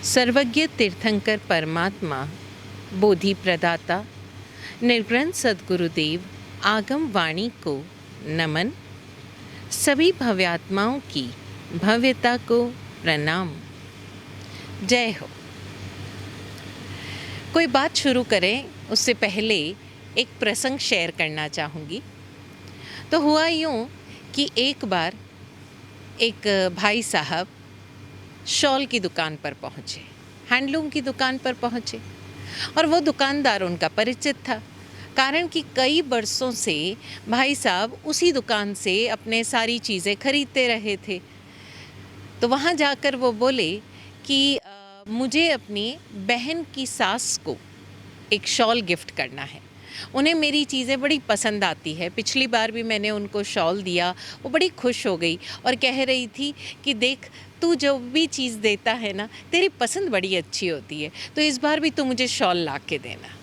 सर्वज्ञ तीर्थंकर परमात्मा, बोधि प्रदाता, निर्ग्रंथ सद्गुरुदेव आगम वाणी को नमन। सभी भव्यात्माओं की भव्यता को प्रणाम। जय हो। कोई बात शुरू करें उससे पहले एक प्रसंग शेयर करना चाहूँगी। तो हुआ यूँ कि एक बार एक भाई साहब शॉल की दुकान पर पहुँचे, हैंडलूम की दुकान पर पहुँचे, और वो दुकानदार उनका परिचित था। कारण कि कई बरसों से भाई साहब उसी दुकान से अपने सारी चीज़ें खरीदते रहे थे। तो वहाँ जाकर वो बोले कि मुझे अपनी बहन की सास को एक शॉल गिफ्ट करना है। उन्हें मेरी चीज़ें बड़ी पसंद आती है। पिछली बार भी मैंने उनको शॉल दिया, वो बड़ी खुश हो गई और कह रही थी कि देख, तू जो भी चीज़ देता है ना, तेरी पसंद बड़ी अच्छी होती है, तो इस बार भी तू मुझे शॉल ला के देना।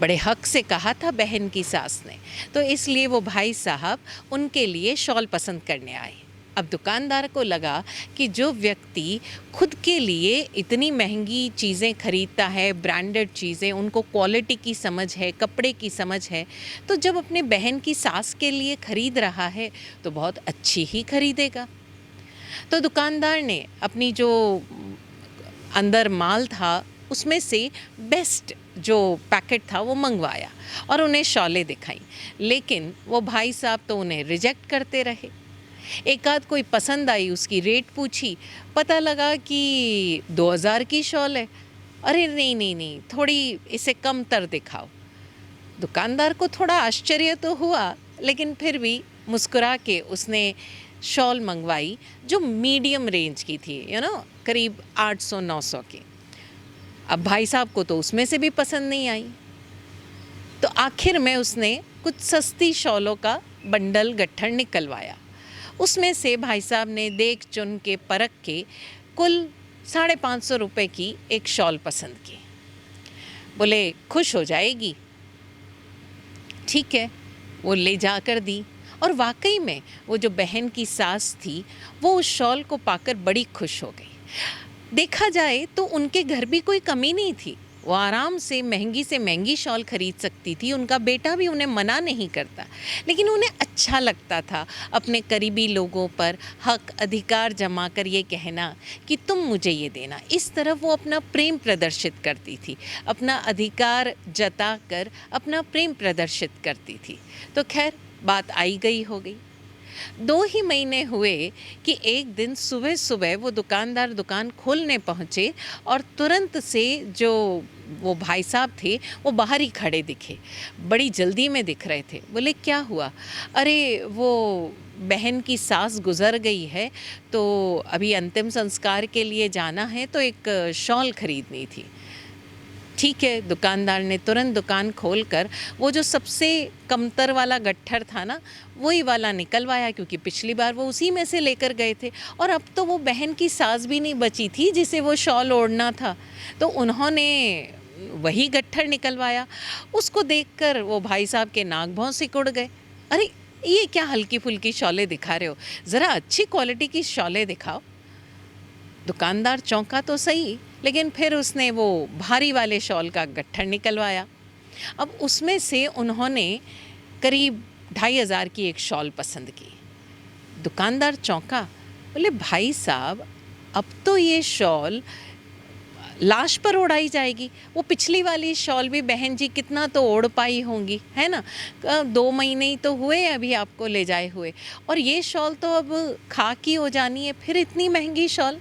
बड़े हक से कहा था बहन की सास ने। तो इसलिए वो भाई साहब उनके लिए शॉल पसंद करने आए। अब दुकानदार को लगा कि जो व्यक्ति खुद के लिए इतनी महंगी चीज़ें खरीदता है, ब्रांडेड चीज़ें, उनको क्वालिटी की समझ है, कपड़े की समझ है, तो जब अपने बहन की सास के लिए खरीद रहा है तो बहुत अच्छी ही खरीदेगा। तो दुकानदार ने अपनी जो अंदर माल था उसमें से बेस्ट जो पैकेट था वो मंगवाया और उन्हें शॉलें दिखाई। लेकिन वो भाई साहब तो उन्हें रिजेक्ट करते रहे। एक आध कोई पसंद आई, उसकी रेट पूछी, पता लगा कि 2000 की शॉल है। अरे नहीं नहीं नहीं, थोड़ी इसे कम तर दिखाओ। दुकानदार को थोड़ा आश्चर्य तो हुआ, लेकिन फिर भी मुस्कुरा के उसने शॉल मंगवाई जो मीडियम रेंज की थी, करीब 800-900 की। अब भाई साहब को तो उसमें से भी पसंद नहीं आई, तो आखिर में उसने कुछ सस्ती शॉलों का बंडल गट्ठर निकलवाया। उसमें से भाई साहब ने देख चुन के परख के कुल 550 रुपये की एक शॉल पसंद की। बोले खुश हो जाएगी, ठीक है, वो ले जा कर दी। और वाकई में वो जो बहन की सास थी वो उस शॉल को पाकर बड़ी खुश हो गई। देखा जाए तो उनके घर भी कोई कमी नहीं थी, वो आराम से महंगी शॉल खरीद सकती थी। उनका बेटा भी उन्हें मना नहीं करता, लेकिन उन्हें अच्छा लगता था अपने करीबी लोगों पर हक अधिकार जमा कर ये कहना कि तुम मुझे ये देना। इस तरफ वो अपना प्रेम प्रदर्शित करती थी, अपना अधिकार जता कर अपना प्रेम प्रदर्शित करती थी। तो खैर, बात आई गई हो गई। 2 ही महीने हुए कि एक दिन सुबह सुबह वो दुकानदार दुकान खोलने पहुँचे और तुरंत से जो वो भाई साहब थे वो बाहर ही खड़े दिखे, बड़ी जल्दी में दिख रहे थे। बोले क्या हुआ? अरे वो बहन की सास गुज़र गई है, तो अभी अंतिम संस्कार के लिए जाना है, तो एक शॉल खरीदनी थी। ठीक है, दुकानदार ने तुरंत दुकान खोलकर वो जो सबसे कमतर वाला गट्ठर था ना, वही वाला निकलवाया, क्योंकि पिछली बार वो उसी में से लेकर गए थे। और अब तो वो बहन की सास भी नहीं बची थी जिसे वो शॉल ओढ़ना था, तो उन्होंने वही गट्ठर निकलवाया। उसको देखकर वो भाई साहब के नाक भौं सिकुड़ गए। अरे, ये क्या हल्की फुल्की शॉलें दिखा रहे हो, ज़रा अच्छी क्वालिटी की शॉलें दिखाओ। दुकानदार चौंका तो सही, लेकिन फिर उसने वो भारी वाले शॉल का गट्ठर निकलवाया। अब उसमें से उन्होंने करीब 2500 की एक शॉल पसंद की। दुकानदार चौंका, बोले भाई साहब, अब तो ये शॉल लाश पर ओढ़ाई जाएगी। वो पिछली वाली शॉल भी बहन जी कितना तो ओढ़ पाई होंगी, है ना? 2 महीने ही तो हुए अभी आपको ले जाए हुए, और ये शॉल तो अब खाकी हो जानी है, फिर इतनी महंगी शॉल।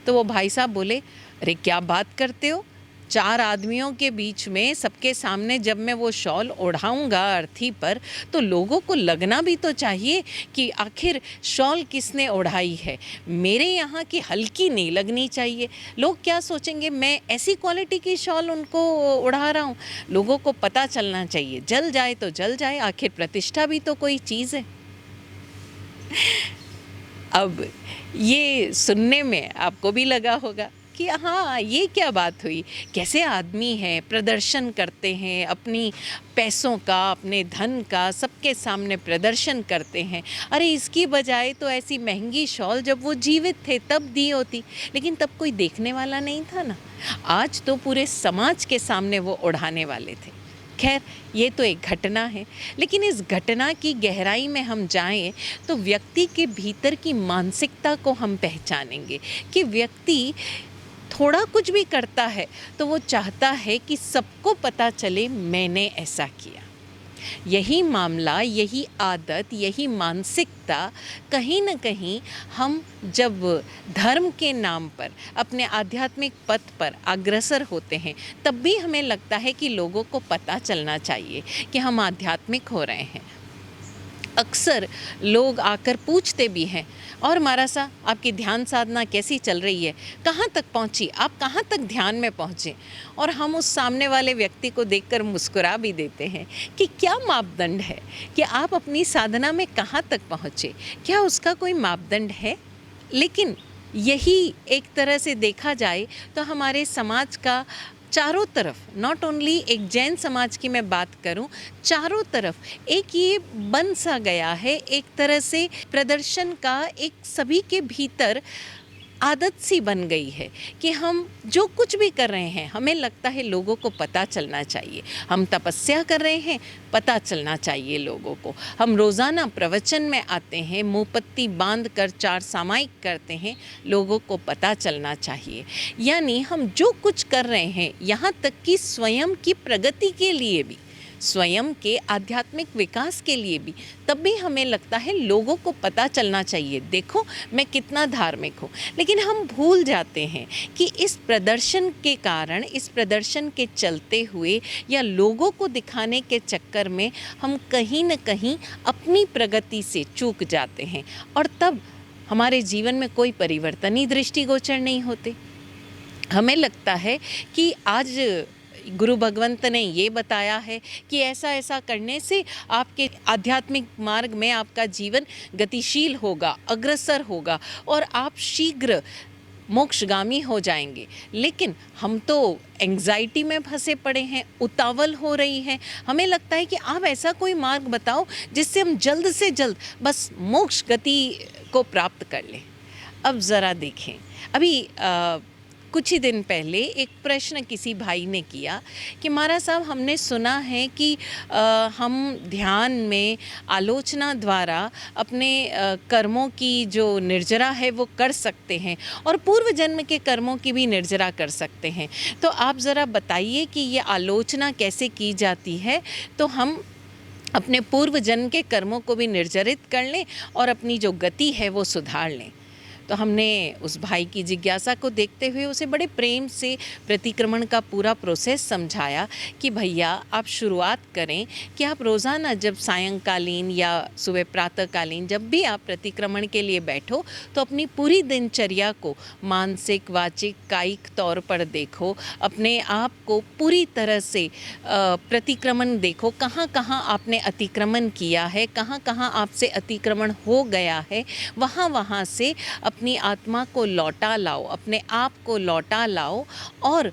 तो वो भाई साहब बोले, अरे क्या बात करते हो, 4 आदमियों के बीच में सबके सामने जब मैं वो शॉल ओढ़ाऊंगा अर्थी पर, तो लोगों को लगना भी तो चाहिए कि आखिर शॉल किसने ओढ़ाई है। मेरे यहाँ की हल्की नहीं लगनी चाहिए। लोग क्या सोचेंगे, मैं ऐसी क्वालिटी की शॉल उनको ओढ़ा रहा हूँ। लोगों को पता चलना चाहिए, जल जाए तो जल जाए, आखिर प्रतिष्ठा भी तो कोई चीज़ है। अब ये सुनने में आपको भी लगा होगा कि हाँ, ये क्या बात हुई, कैसे आदमी है, प्रदर्शन करते हैं अपनी पैसों का, अपने धन का, सबके सामने प्रदर्शन करते हैं। अरे इसकी बजाय तो ऐसी महंगी शॉल जब वो जीवित थे तब दी होती, लेकिन तब कोई देखने वाला नहीं था ना। आज तो पूरे समाज के सामने वो उड़ाने वाले थे। खैर, ये तो एक घटना है, लेकिन इस घटना की गहराई में हम जाएं तो व्यक्ति के भीतर की मानसिकता को हम पहचानेंगे कि व्यक्ति थोड़ा कुछ भी करता है तो वो चाहता है कि सबको पता चले मैंने ऐसा किया। यही मामला, यही आदत, यही मानसिकता कहीं न कहीं हम जब धर्म के नाम पर अपने आध्यात्मिक पथ पर अग्रसर होते हैं तब भी हमें लगता है कि लोगों को पता चलना चाहिए कि हम आध्यात्मिक हो रहे हैं। अक्सर लोग आकर पूछते भी हैं, और महाराज साहब आपकी ध्यान साधना कैसी चल रही है, कहाँ तक पहुँची, आप कहाँ तक ध्यान में पहुँचे। और हम उस सामने वाले व्यक्ति को देखकर मुस्कुरा भी देते हैं कि क्या मापदंड है कि आप अपनी साधना में कहाँ तक पहुँचे, क्या उसका कोई मापदंड है। लेकिन यही एक तरह से देखा जाए तो हमारे समाज का चारों तरफ, नॉट ओनली एक जैन समाज की मैं बात करूं, चारों तरफ एक ये बन सा गया है, एक तरह से प्रदर्शन का एक सभी के भीतर आदत सी बन गई है कि हम जो कुछ भी कर रहे हैं हमें लगता है लोगों को पता चलना चाहिए। हम तपस्या कर रहे हैं, पता चलना चाहिए लोगों को। हम रोज़ाना प्रवचन में आते हैं, मुँहपत्ती बांध कर 4 सामायिक करते हैं, लोगों को पता चलना चाहिए। यानी हम जो कुछ कर रहे हैं, यहाँ तक कि स्वयं की प्रगति के लिए भी, स्वयं के आध्यात्मिक विकास के लिए भी, तब भी हमें लगता है लोगों को पता चलना चाहिए, देखो मैं कितना धार्मिक हूँ। लेकिन हम भूल जाते हैं कि इस प्रदर्शन के कारण, इस प्रदर्शन के चलते हुए या लोगों को दिखाने के चक्कर में हम कहीं न कहीं अपनी प्रगति से चूक जाते हैं, और तब हमारे जीवन में कोई परिवर्तन ही दृष्टिगोचर नहीं होते। हमें लगता है कि आज गुरु भगवंत ने ये बताया है कि ऐसा ऐसा करने से आपके आध्यात्मिक मार्ग में आपका जीवन गतिशील होगा, अग्रसर होगा और आप शीघ्र मोक्षगामी हो जाएंगे। लेकिन हम तो एंग्जाइटी में फंसे पड़े हैं, उतावल हो रही है। हमें लगता है कि आप ऐसा कोई मार्ग बताओ जिससे हम जल्द से जल्द बस मोक्ष गति को प्राप्त कर लें। अब ज़रा देखें, अभी कुछ ही दिन पहले एक प्रश्न किसी भाई ने किया कि महाराज साहब हमने सुना है कि हम ध्यान में आलोचना द्वारा अपने कर्मों की जो निर्जरा है वो कर सकते हैं और पूर्व जन्म के कर्मों की भी निर्जरा कर सकते हैं। तो आप ज़रा बताइए कि ये आलोचना कैसे की जाती है, तो हम अपने पूर्व जन्म के कर्मों को भी निर्जरित कर लें और अपनी जो गति है वो सुधार लें। तो हमने उस भाई की जिज्ञासा को देखते हुए उसे बड़े प्रेम से प्रतिक्रमण का पूरा प्रोसेस समझाया कि भैया आप शुरुआत करें कि आप रोज़ाना जब सायंकालीन या सुबह प्रातःकालीन जब भी आप प्रतिक्रमण के लिए बैठो तो अपनी पूरी दिनचर्या को मानसिक, वाचिक, कायिक तौर पर देखो, अपने आप को पूरी तरह से प्रतिक्रमण देखो, कहाँ कहाँ आपने अतिक्रमण किया है, कहाँ कहाँ आपसे अतिक्रमण हो गया है, वहाँ वहाँ से अपनी आत्मा को लौटा लाओ, अपने आप को लौटा लाओ और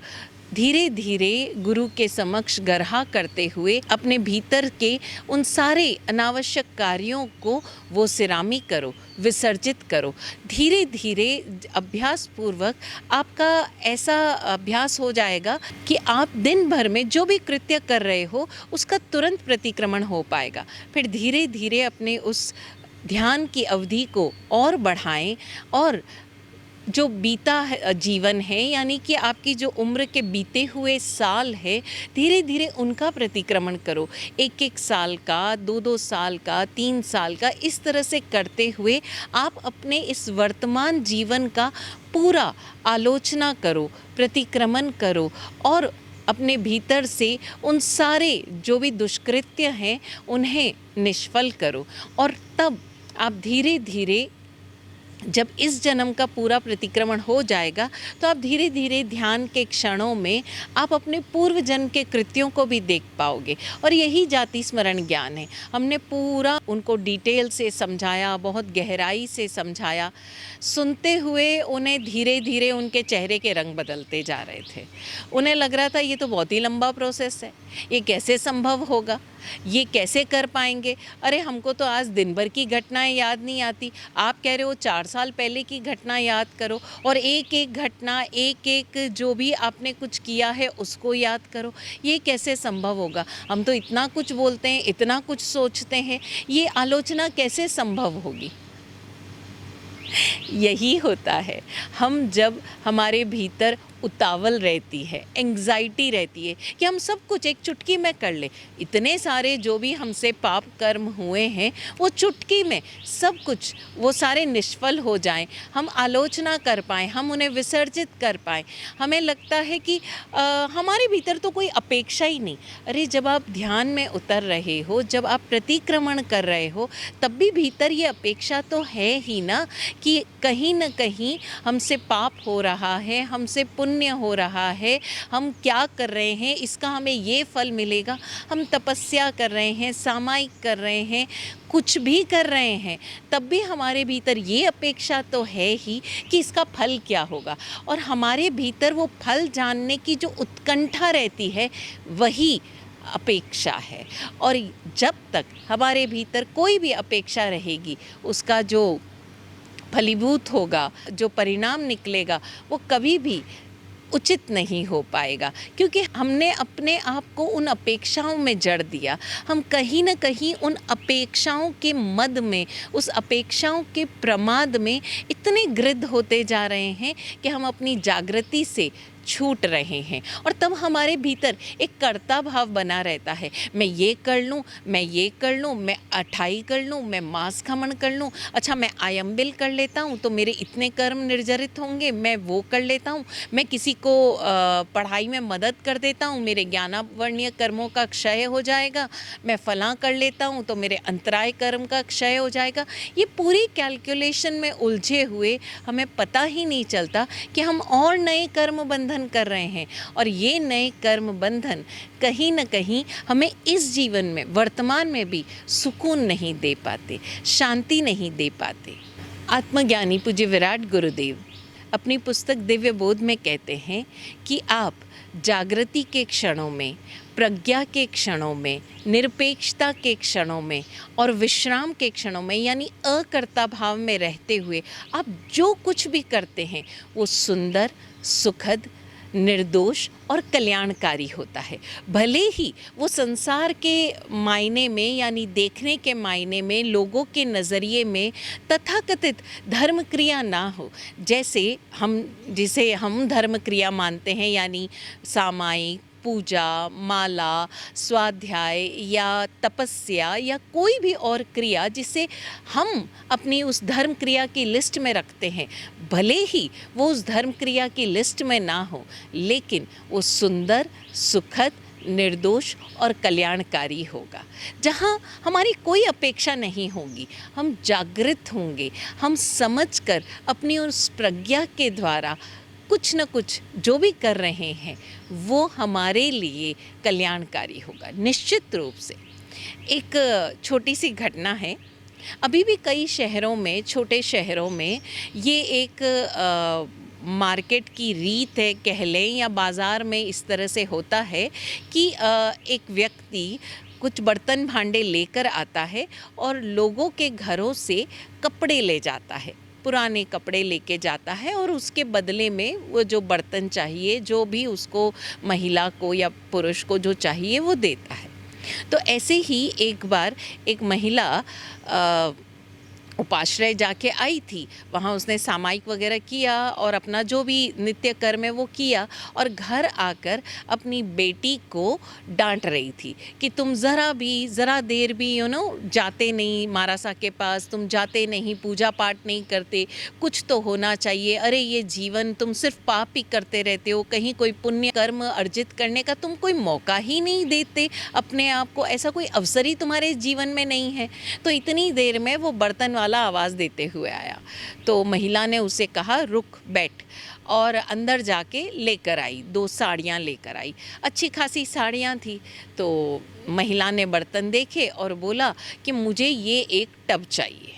धीरे धीरे गुरु के समक्ष गरहा करते हुए अपने भीतर के उन सारे अनावश्यक कार्यों को वो सिरामी करो, विसर्जित करो। धीरे धीरे अभ्यास पूर्वक आपका ऐसा अभ्यास हो जाएगा कि आप दिन भर में जो भी कृत्य कर रहे हो उसका तुरंत प्रतिक्रमण हो पाएगा। फिर धीरे धीरे अपने उस ध्यान की अवधि को और बढ़ाएं और जो बीता जीवन है यानी कि आपकी जो उम्र के बीते हुए साल है, धीरे धीरे उनका प्रतिक्रमण करो। 1-1 साल का, 2-2 साल का, 3 साल का, इस तरह से करते हुए आप अपने इस वर्तमान जीवन का पूरा आलोचना करो, प्रतिक्रमण करो और अपने भीतर से उन सारे जो भी दुष्कृत्य हैं उन्हें निष्फल करो। और तब आप धीरे धीरे जब इस जन्म का पूरा प्रतिक्रमण हो जाएगा तो आप धीरे धीरे ध्यान के क्षणों में आप अपने पूर्व जन्म के कृत्यों को भी देख पाओगे। और यही जाति स्मरण ज्ञान है। हमने पूरा उनको डिटेल से समझाया, बहुत गहराई से समझाया। सुनते हुए उन्हें धीरे धीरे उनके चेहरे के रंग बदलते जा रहे थे। उन्हें लग रहा था ये तो बहुत ही लंबा प्रोसेस है, ये कैसे संभव होगा, ये कैसे कर पाएंगे। अरे हमको तो आज दिन भर की घटनाएं याद नहीं आती, आप कह रहे हो 4 साल पहले की घटना याद करो, और एक एक घटना, एक एक जो भी आपने कुछ किया है उसको याद करो। ये कैसे संभव होगा? हम तो इतना कुछ बोलते हैं, इतना कुछ सोचते हैं, ये आलोचना कैसे संभव होगी? यही होता है, हम जब हमारे भीतर उतावल रहती है, एंग्जाइटी रहती है कि हम सब कुछ एक चुटकी में कर ले। इतने सारे जो भी हमसे पाप कर्म हुए हैं वो चुटकी में सब कुछ वो सारे निष्फल हो जाएं, हम आलोचना कर पाएँ, हम उन्हें विसर्जित कर पाएँ। हमें लगता है कि हमारे भीतर तो कोई अपेक्षा ही नहीं। अरे जब आप ध्यान में उतर रहे हो, जब आप प्रतिक्रमण कर रहे हो, तब भी भीतर ये अपेक्षा तो है ही ना कि कहीं न कहीं हमसे पाप हो रहा है, हमसे पुण्य हो रहा है, हम क्या कर रहे हैं इसका हमें ये फल मिलेगा। हम तपस्या कर रहे हैं, सामायिक कर रहे हैं, कुछ भी कर रहे हैं, तब भी हमारे भीतर ये अपेक्षा तो है ही कि इसका फल क्या होगा। और हमारे भीतर वो फल जानने की जो उत्कंठा रहती है वही अपेक्षा है। और जब तक हमारे भीतर कोई भी अपेक्षा रहेगी, उसका जो फलीभूत होगा, जो परिणाम निकलेगा, वो कभी भी उचित नहीं हो पाएगा, क्योंकि हमने अपने आप को उन अपेक्षाओं में जड़ दिया। हम कहीं न कहीं उन अपेक्षाओं के मद में, उस अपेक्षाओं के प्रमाद में इतने गृद्ध होते जा रहे हैं कि हम अपनी जागृति से छूट रहे हैं। और तब हमारे भीतर एक कर्ता भाव बना रहता है, मैं ये कर लूँ, मैं ये कर लूँ, मैं अठाई कर लूँ, मैं मांस खमन कर लूँ, अच्छा मैं आयम्बिल कर लेता हूँ तो मेरे इतने कर्म निर्जरित होंगे, मैं वो कर लेता हूँ, मैं किसी को पढ़ाई में मदद कर देता हूँ, मेरे ज्ञानावर्णीय कर्मों का क्षय हो जाएगा, मैं फलां कर लेता हूँ तो मेरे अंतराय कर्म का क्षय हो जाएगा। ये पूरी कैलकुलेशन में उलझे हुए हमें पता ही नहीं चलता कि हम और नए कर्म बंधन कर रहे हैं। और ये नए कर्म बंधन कहीं न कहीं हमें इस जीवन में, वर्तमान में भी सुकून नहीं दे पाते, शांति नहीं दे पाते। आत्मज्ञानी पूज्य विराट गुरुदेव अपनी पुस्तक दिव्य बोध में कहते हैं कि आप जागृति के क्षणों में, प्रज्ञा के क्षणों में, निरपेक्षता के क्षणों में और विश्राम के क्षणों में, यानी अकर्ता भाव में रहते हुए आप जो कुछ भी करते हैं वो सुंदर, सुखद, निर्दोष और कल्याणकारी होता है। भले ही वो संसार के मायने में, यानी देखने के मायने में, लोगों के नज़रिए में तथाकथित धर्म क्रिया ना हो, जिसे हम धर्म क्रिया मानते हैं, यानी सामायिक, पूजा, माला, स्वाध्याय या तपस्या या कोई भी और क्रिया जिसे हम अपनी उस धर्म क्रिया की लिस्ट में रखते हैं, भले ही वो उस धर्म क्रिया की लिस्ट में ना हो, लेकिन वो सुंदर, सुखद, निर्दोष और कल्याणकारी होगा। जहाँ हमारी कोई अपेक्षा नहीं होगी, हम जागृत होंगे, हम समझकर अपनी उस प्रज्ञा के द्वारा कुछ न कुछ जो भी कर रहे हैं वो हमारे लिए कल्याणकारी होगा, निश्चित रूप से। एक छोटी सी घटना है, अभी भी कई शहरों में, छोटे शहरों में ये एक मार्केट की रीत है कह लें, या बाज़ार में इस तरह से होता है कि एक व्यक्ति कुछ बर्तन भांडे लेकर आता है और लोगों के घरों से कपड़े ले जाता है, पुराने कपड़े लेके जाता है, और उसके बदले में वो जो बर्तन चाहिए, जो भी उसको, महिला को या पुरुष को जो चाहिए वो देता है। तो ऐसे ही एक बार एक महिला उपाश्रय जाके आई थी, वहाँ उसने सामायिक वगैरह किया और अपना जो भी नित्य कर्म है वो किया, और घर आकर अपनी बेटी को डांट रही थी कि तुम ज़रा देर भी जाते नहीं महारासा के पास, तुम जाते नहीं, पूजा पाठ नहीं करते, कुछ तो होना चाहिए। अरे ये जीवन तुम सिर्फ पाप ही करते रहते हो, कहीं कोई पुण्य कर्म अर्जित करने का तुम कोई मौका ही नहीं देते अपने आप को, ऐसा कोई अवसर ही तुम्हारे जीवन में नहीं है। तो इतनी देर में वो बर्तन वाला वाला आवाज़ देते हुए आया। तो महिला ने उसे कहा रुक बैठ, और अंदर जाके लेकर आई, 2 साड़ियाँ लेकर आई। अच्छी खासी साड़ियाँ थी। तो महिला ने बर्तन देखे और बोला कि मुझे ये एक टब चाहिए।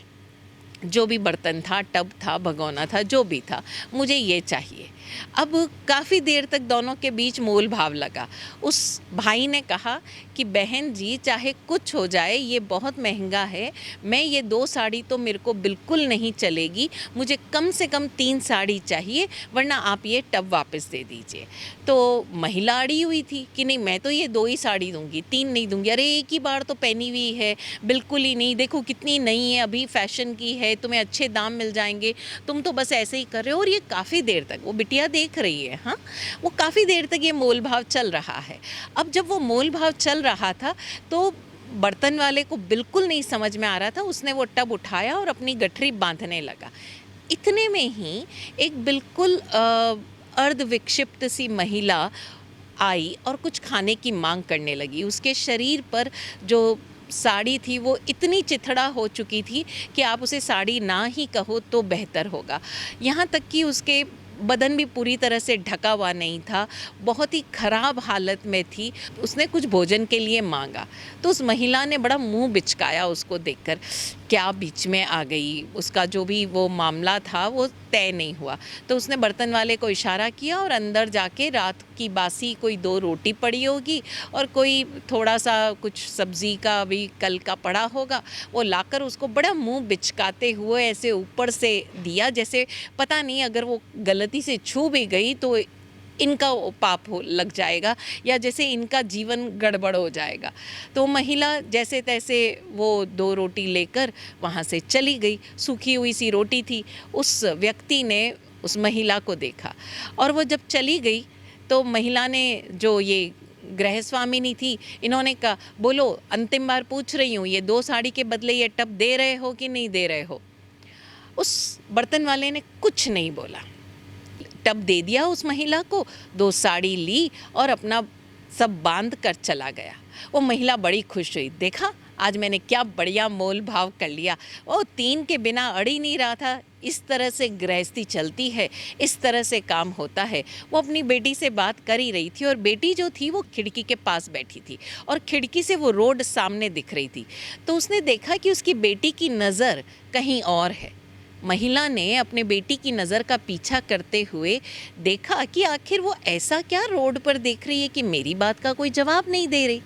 जो भी बर्तन था, टब था, भगोना था, जो भी था, मुझे ये चाहिए। अब काफ़ी देर तक दोनों के बीच मोल भाव लगा। उस भाई ने कहा कि बहन जी, चाहे कुछ हो जाए, ये बहुत महंगा है, मैं ये 2 साड़ी तो मेरे को बिल्कुल नहीं चलेगी, मुझे कम से कम 3 साड़ी चाहिए, वरना आप ये टब वापस दे दीजिए। तो महिला अड़ी हुई थी कि नहीं, मैं तो ये 2 ही साड़ी दूंगी, 3 नहीं दूंगी। अरे एक ही बार तो पहनी हुई है, बिल्कुल ही नहीं, देखो कितनी नई है, अभी फैशन की है, तुम्हें अच्छे दाम मिल जाएंगे, तुम तो बस ऐसे ही कर रहे हो। और ये काफ़ी देर तक वो बिटिया देख रही है, हाँ, वो काफ़ी देर तक ये मोल भाव चल रहा है। अब जब वो मोल भाव चल रहा था तो बर्तन वाले को बिल्कुल नहीं समझ में आ रहा था। उसने वो टब उठाया और अपनी गठरी बांधने लगा। इतने में ही एक बिल्कुल अर्धविक्षिप्त सी महिला आई और कुछ खाने की मांग करने लगी। उसके शरीर पर जो साड़ी थी वो इतनी चिथड़ा हो चुकी थी कि आप उसे साड़ी ना ही कहो तो बेहतर होगा। यहाँ तक कि उसके बदन भी पूरी तरह से ढका हुआ नहीं था, बहुत ही ख़राब हालत में थी। उसने कुछ भोजन के लिए मांगा तो उस महिला ने बड़ा मुंह बिचकाया उसको देखकर, क्या बीच में आ गई। उसका जो भी वो मामला था वो तय नहीं हुआ। तो उसने बर्तन वाले को इशारा किया और अंदर जाके रात की बासी कोई 2 रोटी पड़ी होगी और कोई थोड़ा सा कुछ सब्ज़ी का भी कल का पड़ा होगा, वो लाकर उसको बड़ा मुंह बिचकाते हुए ऐसे ऊपर से दिया, जैसे पता नहीं अगर वो गलती से छू भी गई तो इनका पाप हो लग जाएगा, या जैसे इनका जीवन गड़बड़ हो जाएगा। तो महिला जैसे तैसे वो 2 रोटी लेकर वहाँ से चली गई। सूखी हुई सी रोटी थी। उस व्यक्ति ने उस महिला को देखा और वो जब चली गई तो महिला ने, जो ये गृह स्वामिनी थी, इन्होंने कहा बोलो, अंतिम बार पूछ रही हूँ, ये 2 साड़ी के बदले ये टब दे रहे हो कि नहीं दे रहे हो। उस बर्तन वाले ने कुछ नहीं बोला, टब दे दिया उस महिला को, 2 साड़ी ली और अपना सब बांध कर चला गया। वो महिला बड़ी खुश हुई, देखा आज मैंने क्या बढ़िया मोल भाव कर लिया। वो 3 के बिना अड़ ही नहीं रहा था। इस तरह से गृहस्थी चलती है, इस तरह से काम होता है। वो अपनी बेटी से बात कर ही रही थी और बेटी जो थी वो खिड़की के पास बैठी थी और खिड़की से वो रोड सामने दिख रही थी। तो उसने देखा कि उसकी बेटी की नज़र कहीं और है। महिला ने अपने बेटी की नज़र का पीछा करते हुए देखा कि आखिर वो ऐसा क्या रोड पर देख रही है कि मेरी बात का कोई जवाब नहीं दे रही।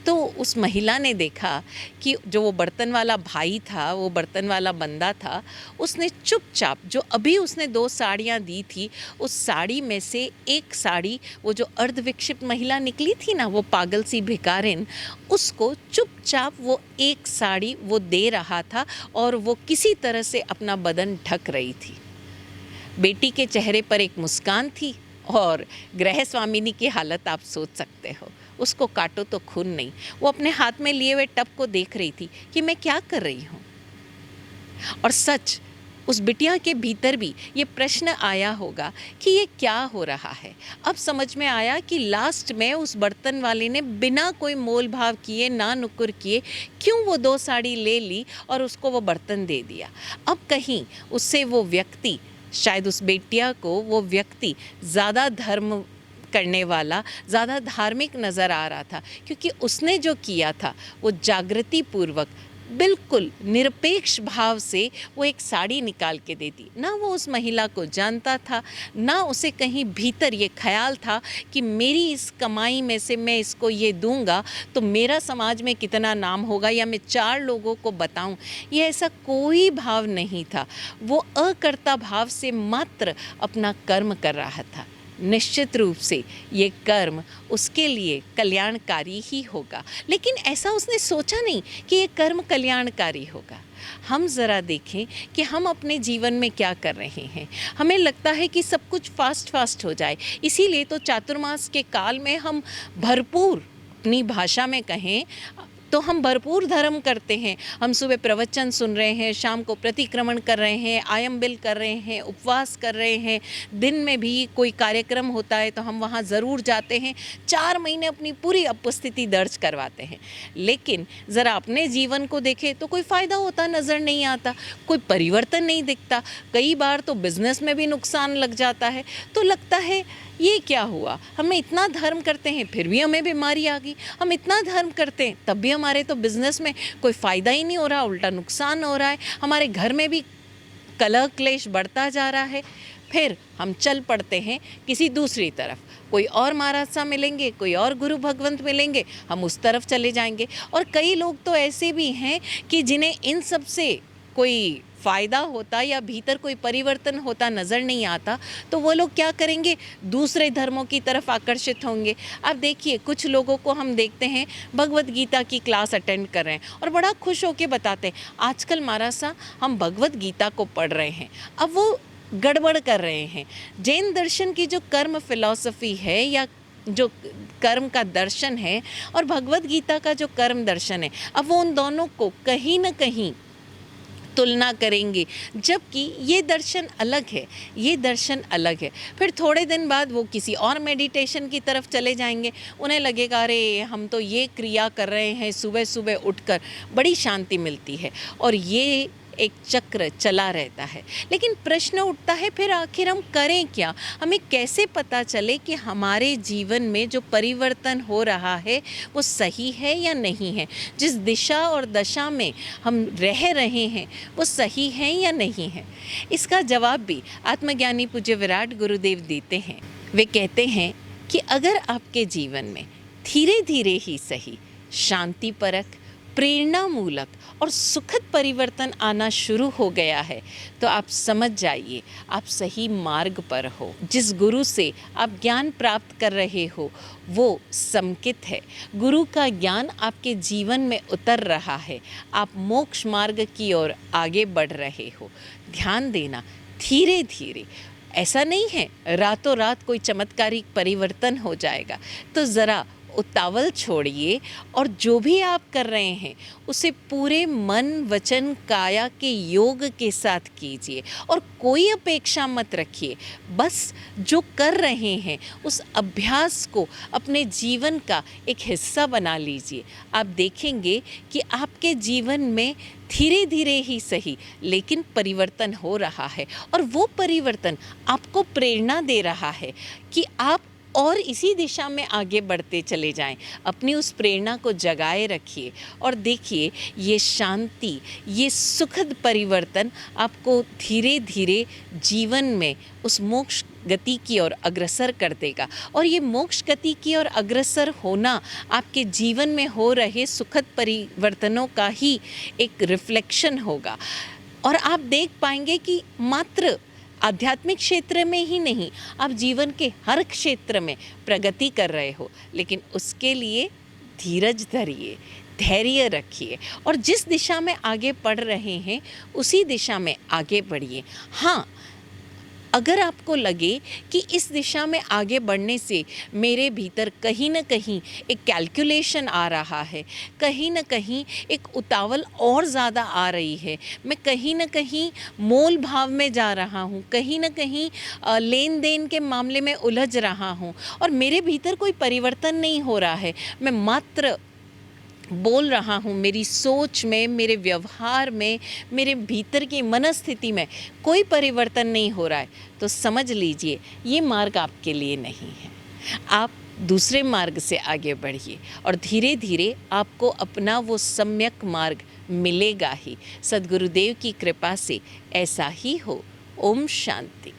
तो उस महिला ने देखा कि जो वो बर्तन वाला भाई था, वो बर्तन वाला बंदा था, उसने चुपचाप, जो अभी उसने 2 साड़ियाँ दी थी, उस साड़ी में से एक साड़ी, वो जो अर्धविक्षिप्त महिला निकली थी ना, वो पागल सी भिखारिन, उसको चुपचाप वो एक साड़ी वो दे रहा था और वो किसी तरह से अपना बदन ढक रही थी। बेटी के चेहरे पर एक मुस्कान थी और गृह स्वामिनी की हालत आप सोच सकते हो। उसको काटो तो खून नहीं। वो अपने हाथ में लिए हुए टब को देख रही थी कि मैं क्या कर रही हूँ। और सच, उस बिटिया के भीतर भी ये प्रश्न आया होगा कि ये क्या हो रहा है। अब समझ में आया कि लास्ट में उस बर्तन वाले ने बिना कोई मोल भाव किए, ना नुकुर किए, क्यों वो 2 साड़ी ले ली और उसको वो बर्तन दे दिया। अब कहीं उससे वो व्यक्ति, शायद उस बेटिया को वो व्यक्ति ज़्यादा धर्म करने वाला, ज़्यादा धार्मिक नज़र आ रहा था, क्योंकि उसने जो किया था वो जागृति पूर्वक, बिल्कुल निरपेक्ष भाव से वो एक साड़ी निकाल के देती। ना वो उस महिला को जानता था, ना उसे कहीं भीतर ये ख्याल था कि मेरी इस कमाई में से मैं इसको ये दूंगा तो मेरा समाज में कितना नाम होगा या मैं 4 लोगों को बताऊं। ये ऐसा कोई भाव नहीं था। वो अकर्ता भाव से मात्र अपना कर्म कर रहा था। निश्चित रूप से ये कर्म उसके लिए कल्याणकारी ही होगा, लेकिन ऐसा उसने सोचा नहीं कि ये कर्म कल्याणकारी होगा। हम ज़रा देखें कि हम अपने जीवन में क्या कर रहे हैं। हमें लगता है कि सब कुछ फास्ट हो जाए, इसीलिए तो चातुर्मास के काल में हम भरपूर, अपनी भाषा में कहें तो हम भरपूर धर्म करते हैं, हम सुबह प्रवचन सुन रहे हैं, शाम को प्रतिक्रमण कर रहे हैं, आयम बिल कर रहे हैं, उपवास कर रहे हैं, दिन में भी कोई कार्यक्रम होता है तो हम वहाँ ज़रूर जाते हैं, 4 महीने अपनी पूरी उपस्थिति दर्ज करवाते हैं। लेकिन ज़रा अपने जीवन को देखें तो कोई फ़ायदा होता नज़र नहीं आता, कोई परिवर्तन नहीं दिखता। कई बार तो बिज़नेस में भी नुकसान लग जाता है। तो लगता है ये क्या हुआ, हमें इतना धर्म करते हैं फिर भी हमें बीमारी आ गई, हम इतना धर्म करते हैं तब भी हमारे तो बिज़नेस में कोई फ़ायदा ही नहीं हो रहा, उल्टा नुकसान हो रहा है, हमारे घर में भी कलह क्लेश बढ़ता जा रहा है। फिर हम चल पड़ते हैं किसी दूसरी तरफ, कोई और महाराज सा मिलेंगे, कोई और गुरु भगवंत मिलेंगे, हम उस तरफ चले जाएंगे। और कई लोग तो ऐसे भी हैं कि जिन्हें इन सब से कोई फ़ायदा होता या भीतर कोई परिवर्तन होता नज़र नहीं आता, तो वो लोग क्या करेंगे, दूसरे धर्मों की तरफ आकर्षित होंगे। अब देखिए कुछ लोगों को हम देखते हैं भगवत गीता की क्लास अटेंड कर रहे हैं और बड़ा खुश होकर बताते हैं आजकल महाराज साहब हम भगवत गीता को पढ़ रहे हैं। अब वो गड़बड़ कर रहे हैं। जैन दर्शन की जो कर्म फिलॉसफी है या जो कर्म का दर्शन है और भगवत गीता का जो कर्म दर्शन है, अब वो उन दोनों को कहीं ना कहीं तुलना करेंगे, जबकि ये दर्शन अलग है, ये दर्शन अलग है। फिर थोड़े दिन बाद वो किसी और मेडिटेशन की तरफ चले जाएंगे, उन्हें लगेगा अरे हम तो ये क्रिया कर रहे हैं, सुबह सुबह उठकर बड़ी शांति मिलती है, और ये एक चक्र चला रहता है। लेकिन प्रश्न उठता है फिर आखिर हम करें क्या, हमें कैसे पता चले कि हमारे जीवन में जो परिवर्तन हो रहा है वो सही है या नहीं है, जिस दिशा और दशा में हम रह रहे हैं वो सही है या नहीं है। इसका जवाब भी आत्मज्ञानी पूज्य विराट गुरुदेव देते हैं। वे कहते हैं कि अगर आपके जीवन में धीरे धीरे ही सही शांतिपरक, प्रेरणामूलक और सुखद परिवर्तन आना शुरू हो गया है, तो आप समझ जाइए आप सही मार्ग पर हो। जिस गुरु से आप ज्ञान प्राप्त कर रहे हो वो समुचित है, गुरु का ज्ञान आपके जीवन में उतर रहा है, आप मोक्ष मार्ग की ओर आगे बढ़ रहे हो। ध्यान देना, धीरे धीरे, ऐसा नहीं है रातों रात कोई चमत्कारिक परिवर्तन हो जाएगा। तो ज़रा उतावल छोड़िए और जो भी आप कर रहे हैं उसे पूरे मन वचन काया के योग के साथ कीजिए और कोई अपेक्षा मत रखिए। बस जो कर रहे हैं उस अभ्यास को अपने जीवन का एक हिस्सा बना लीजिए। आप देखेंगे कि आपके जीवन में धीरे धीरे ही सही लेकिन परिवर्तन हो रहा है, और वो परिवर्तन आपको प्रेरणा दे रहा है कि आप और इसी दिशा में आगे बढ़ते चले जाएं। अपनी उस प्रेरणा को जगाए रखिए और देखिए ये शांति, ये सुखद परिवर्तन आपको धीरे धीरे जीवन में उस मोक्ष गति की ओर अग्रसर कर देगा। और ये मोक्ष गति की ओर अग्रसर होना आपके जीवन में हो रहे सुखद परिवर्तनों का ही एक रिफ्लेक्शन होगा। और आप देख पाएंगे कि मात्र आध्यात्मिक क्षेत्र में ही नहीं, आप जीवन के हर क्षेत्र में प्रगति कर रहे हो। लेकिन उसके लिए धीरज धरिए, धैर्य रखिए और जिस दिशा में आगे बढ़ रहे हैं उसी दिशा में आगे बढ़िए। हाँ, अगर आपको लगे कि इस दिशा में आगे बढ़ने से मेरे भीतर कहीं ना कहीं एक कैलकुलेशन आ रहा है, कहीं ना कहीं एक उतावल और ज़्यादा आ रही है, मैं कहीं ना कहीं मोल भाव में जा रहा हूँ, कहीं ना कहीं लेन देन के मामले में उलझ रहा हूँ और मेरे भीतर कोई परिवर्तन नहीं हो रहा है, मैं मात्र बोल रहा हूँ, मेरी सोच में, मेरे व्यवहार में, मेरे भीतर की मनस्थिति में कोई परिवर्तन नहीं हो रहा है, तो समझ लीजिए ये मार्ग आपके लिए नहीं है। आप दूसरे मार्ग से आगे बढ़िए और धीरे धीरे आपको अपना वो सम्यक मार्ग मिलेगा ही। सद्गुरुदेव की कृपा से ऐसा ही हो। ओम शांति।